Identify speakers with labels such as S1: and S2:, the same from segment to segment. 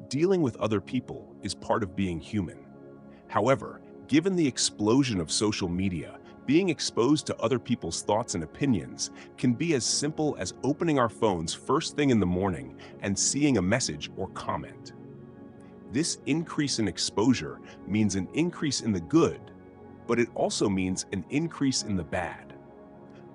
S1: Dealing with other people is part of being human. However, given the explosion of social media, being exposed to other people's thoughts and opinions can be as simple as opening our phones first thing in the morning and seeing a message or comment. This increase in exposure means an increase in the good, but it also means an increase in the bad.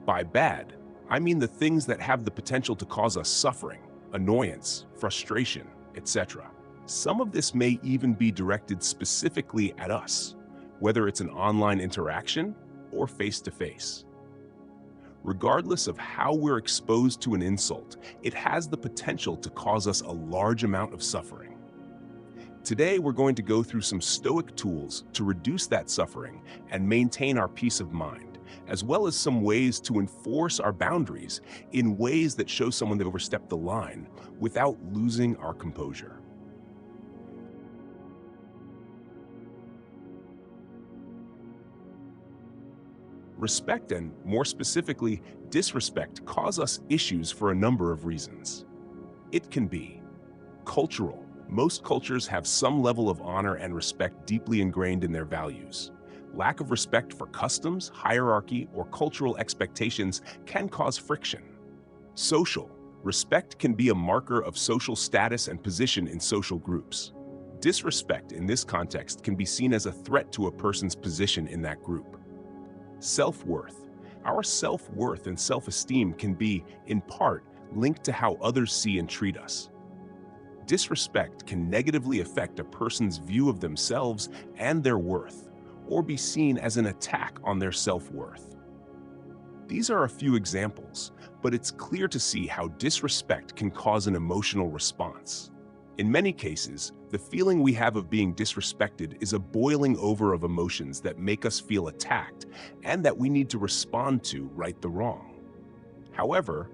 S1: By bad, I mean the things that have the potential to cause us suffering, annoyance, frustration, etc. Some of this may even be directed specifically at us, whether it's an online interaction or face-to-face. Regardless of how we're exposed to an insult, it has the potential to cause us a large amount of suffering. Today, we're going to go through some Stoic tools to reduce that suffering and maintain our peace of mind, as well as some ways to enforce our boundaries in ways that show someone they've overstepped the line without losing our composure. Respect and, more specifically, disrespect cause us issues for a number of reasons. It can be cultural. Most cultures have some level of honor and respect deeply ingrained in their values. Lack of respect for customs, hierarchy, or cultural expectations can cause friction. Social. Respect can be a marker of social status and position in social groups. Disrespect in this context can be seen as a threat to a person's position in that group. Self-worth. Our self-worth and self-esteem can be, in part, linked to how others see and treat us. Disrespect can negatively affect a person's view of themselves and their worth, or be seen as an attack on their self-worth. These are a few examples, but it's clear to see how disrespect can cause an emotional response. In many cases, the feeling we have of being disrespected is a boiling over of emotions that make us feel attacked and that we need to respond to right the wrong. However,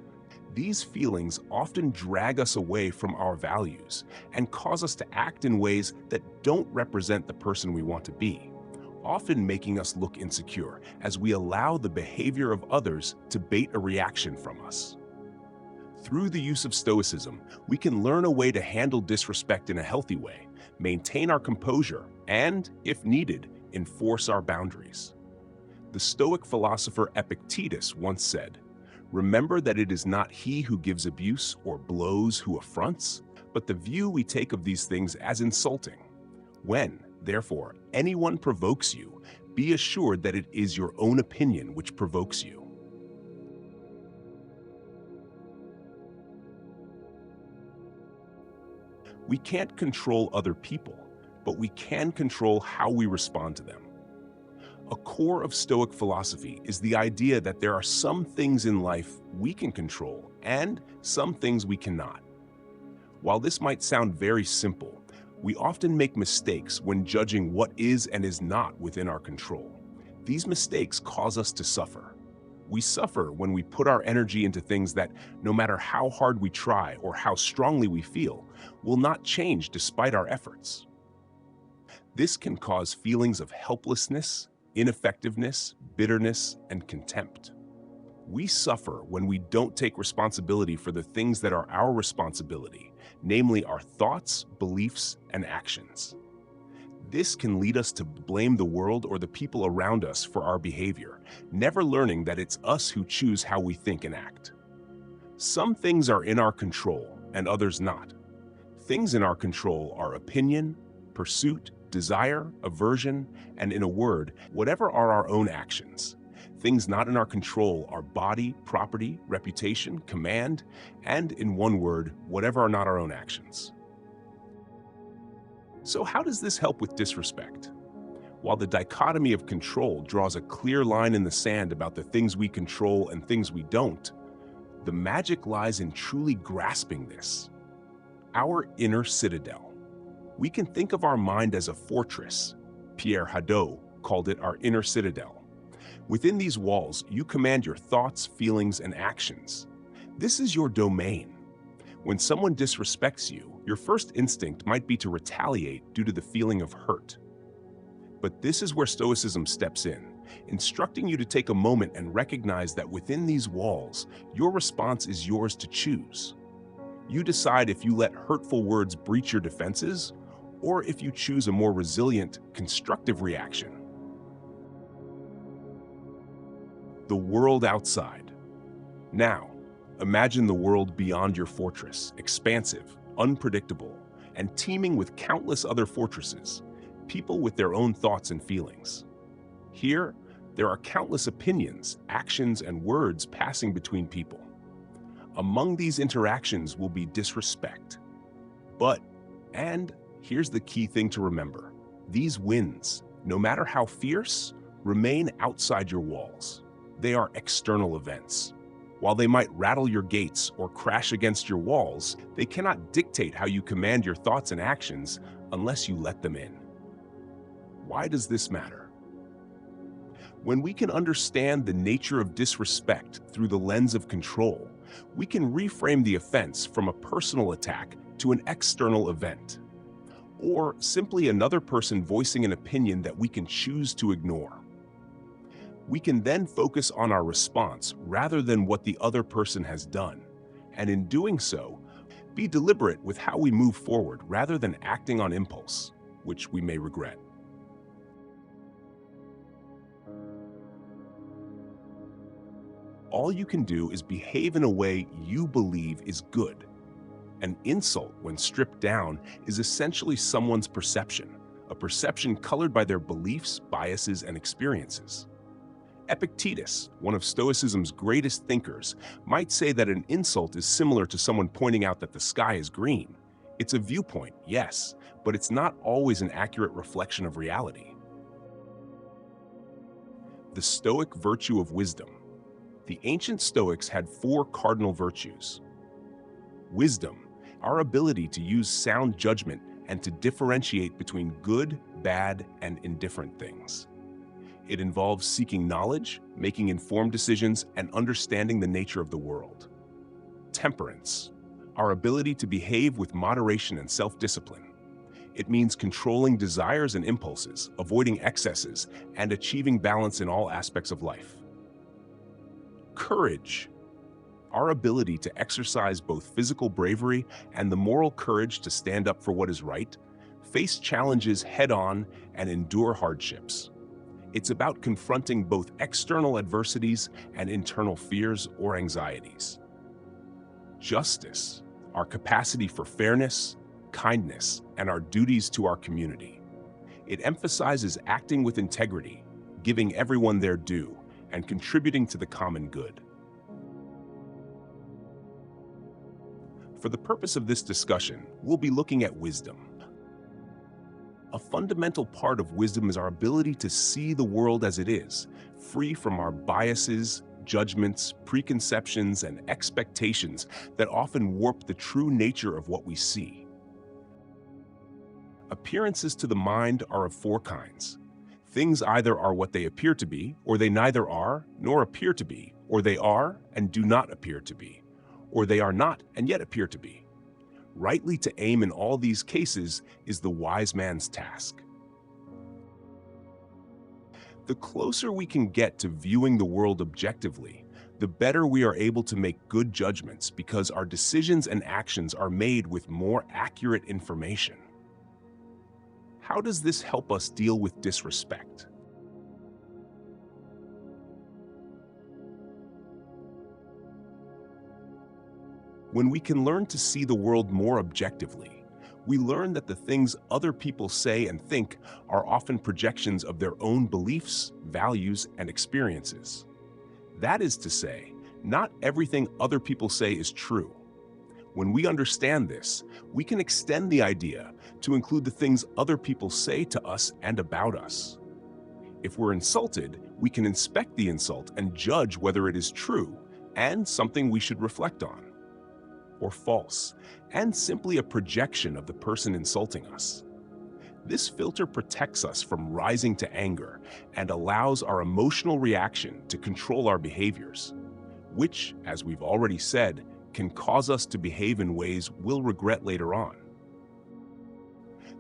S1: these feelings often drag us away from our values and cause us to act in ways that don't represent the person we want to be, often making us look insecure as we allow the behavior of others to bait a reaction from us. Through the use of Stoicism, we can learn a way to handle disrespect in a healthy way, maintain our composure, and, if needed, enforce our boundaries. The Stoic philosopher Epictetus once said, "Remember that it is not he who gives abuse or blows who affronts, but the view we take of these things as insulting. When, therefore, anyone provokes you, be assured that it is your own opinion which provokes you." We can't control other people, but we can control how we respond to them. A core of Stoic philosophy is the idea that there are some things in life we can control and some things we cannot. While this might sound very simple, we often make mistakes when judging what is and is not within our control. These mistakes cause us to suffer. We suffer when we put our energy into things that, no matter how hard we try or how strongly we feel, will not change despite our efforts. This can cause feelings of helplessness, ineffectiveness, bitterness, and contempt. We suffer when we don't take responsibility for the things that are our responsibility, namely our thoughts, beliefs, and actions. This can lead us to blame the world or the people around us for our behavior, never learning that it's us who choose how we think and act. Some things are in our control and others not. Things in our control are opinion, pursuit, desire, aversion, and in a word, whatever are our own actions. Things not in our control are body, property, reputation, command, and in one word, whatever are not our own actions. So how does this help with disrespect? While the dichotomy of control draws a clear line in the sand about the things we control and things we don't, the magic lies in truly grasping this. Our inner citadel. We can think of our mind as a fortress. Pierre Hadot called it our inner citadel. Within these walls, you command your thoughts, feelings, and actions. This is your domain. When someone disrespects you, your first instinct might be to retaliate due to the feeling of hurt. But this is where Stoicism steps in, instructing you to take a moment and recognize that within these walls, your response is yours to choose. You decide if you let hurtful words breach your defenses or if you choose a more resilient, constructive reaction. The world outside. Now, imagine the world beyond your fortress, expansive, unpredictable, and teeming with countless other fortresses, people with their own thoughts and feelings. Here, there are countless opinions, actions, and words passing between people. Among these interactions will be disrespect. And here's the key thing to remember, these winds, no matter how fierce, remain outside your walls. They are external events. While they might rattle your gates or crash against your walls, they cannot dictate how you command your thoughts and actions unless you let them in. Why does this matter? When we can understand the nature of disrespect through the lens of control, we can reframe the offense from a personal attack to an external event, or simply another person voicing an opinion that we can choose to ignore. We can then focus on our response rather than what the other person has done, and in doing so, be deliberate with how we move forward rather than acting on impulse, which we may regret. All you can do is behave in a way you believe is good. An insult, when stripped down, is essentially someone's perception, a perception colored by their beliefs, biases, and experiences. Epictetus, one of Stoicism's greatest thinkers, might say that an insult is similar to someone pointing out that the sky is green. It's a viewpoint, yes, but it's not always an accurate reflection of reality. The Stoic virtue of wisdom. The ancient Stoics had 4 cardinal virtues. Wisdom, our ability to use sound judgment and to differentiate between good, bad, and indifferent things. It involves seeking knowledge, making informed decisions, and understanding the nature of the world. Temperance, our ability to behave with moderation and self-discipline. It means controlling desires and impulses, avoiding excesses, and achieving balance in all aspects of life. Courage, our ability to exercise both physical bravery and the moral courage to stand up for what is right, face challenges head-on, and endure hardships. It's about confronting both external adversities and internal fears or anxieties. Justice, our capacity for fairness, kindness, and our duties to our community. It emphasizes acting with integrity, giving everyone their due, and contributing to the common good. For the purpose of this discussion, we'll be looking at wisdom. A fundamental part of wisdom is our ability to see the world as it is, free from our biases, judgments, preconceptions, and expectations that often warp the true nature of what we see. Appearances to the mind are of 4 kinds. Things either are what they appear to be, or they neither are nor appear to be, or they are and do not appear to be, or they are not and yet appear to be. Rightly to aim in all these cases is the wise man's task. The closer we can get to viewing the world objectively, the better we are able to make good judgments because our decisions and actions are made with more accurate information. How does this help us deal with disrespect? When we can learn to see the world more objectively, we learn that the things other people say and think are often projections of their own beliefs, values, and experiences. That is to say, not everything other people say is true. When we understand this, we can extend the idea to include the things other people say to us and about us. If we're insulted, we can inspect the insult and judge whether it is true and something we should reflect on, or false, and simply a projection of the person insulting us. This filter protects us from rising to anger and allows our emotional reaction to control our behaviors, which, as we've already said, can cause us to behave in ways we'll regret later on.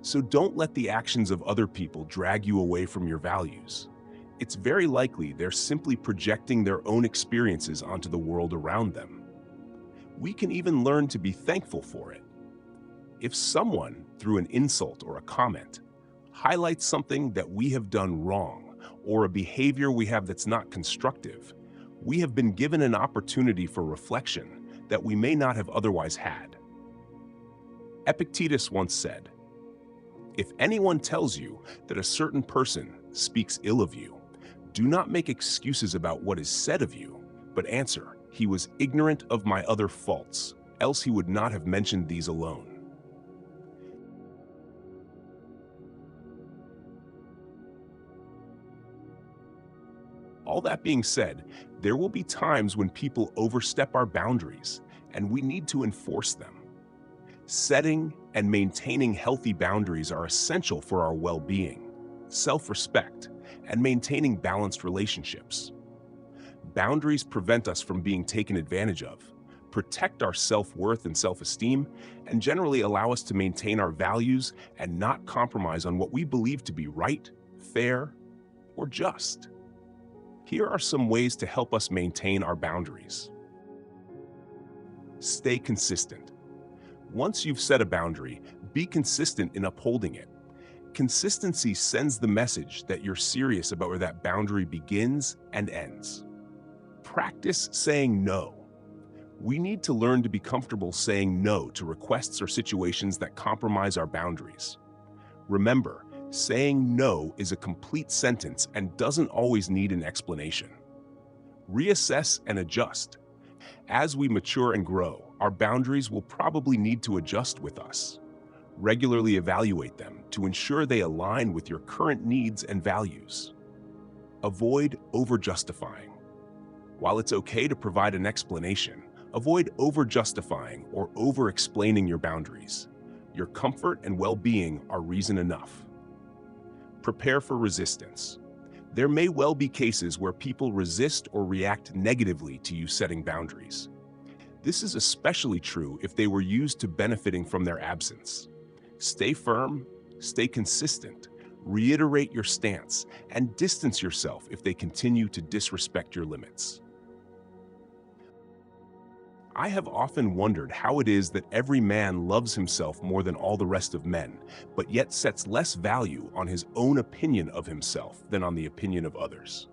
S1: So don't let the actions of other people drag you away from your values. It's very likely they're simply projecting their own experiences onto the world around them. We can even learn to be thankful for it. If someone, through an insult or a comment, highlights something that we have done wrong or a behavior we have that's not constructive, we have been given an opportunity for reflection that we may not have otherwise had. Epictetus once said, "If anyone tells you that a certain person speaks ill of you, do not make excuses about what is said of you, but answer, 'He was ignorant of my other faults, else he would not have mentioned these alone.'" All that being said, there will be times when people overstep our boundaries, and we need to enforce them. Setting and maintaining healthy boundaries are essential for our well-being, self-respect, and maintaining balanced relationships. Boundaries prevent us from being taken advantage of, protect our self-worth and self-esteem, and generally allow us to maintain our values and not compromise on what we believe to be right, fair, or just. Here are some ways to help us maintain our boundaries. Stay consistent. Once you've set a boundary, be consistent in upholding it. Consistency sends the message that you're serious about where that boundary begins and ends. Practice saying no. We need to learn to be comfortable saying no to requests or situations that compromise our boundaries. Remember, saying no is a complete sentence and doesn't always need an explanation. Reassess and adjust. As we mature and grow, our boundaries will probably need to adjust with us. Regularly evaluate them to ensure they align with your current needs and values. Avoid over-justifying. While it's okay to provide an explanation, avoid over-justifying or over-explaining your boundaries. Your comfort and well-being are reason enough. Prepare for resistance. There may well be cases where people resist or react negatively to you setting boundaries. This is especially true if they were used to benefiting from their absence. Stay firm, stay consistent, reiterate your stance, and distance yourself if they continue to disrespect your limits. I have often wondered how it is that every man loves himself more than all the rest of men, but yet sets less value on his own opinion of himself than on the opinion of others.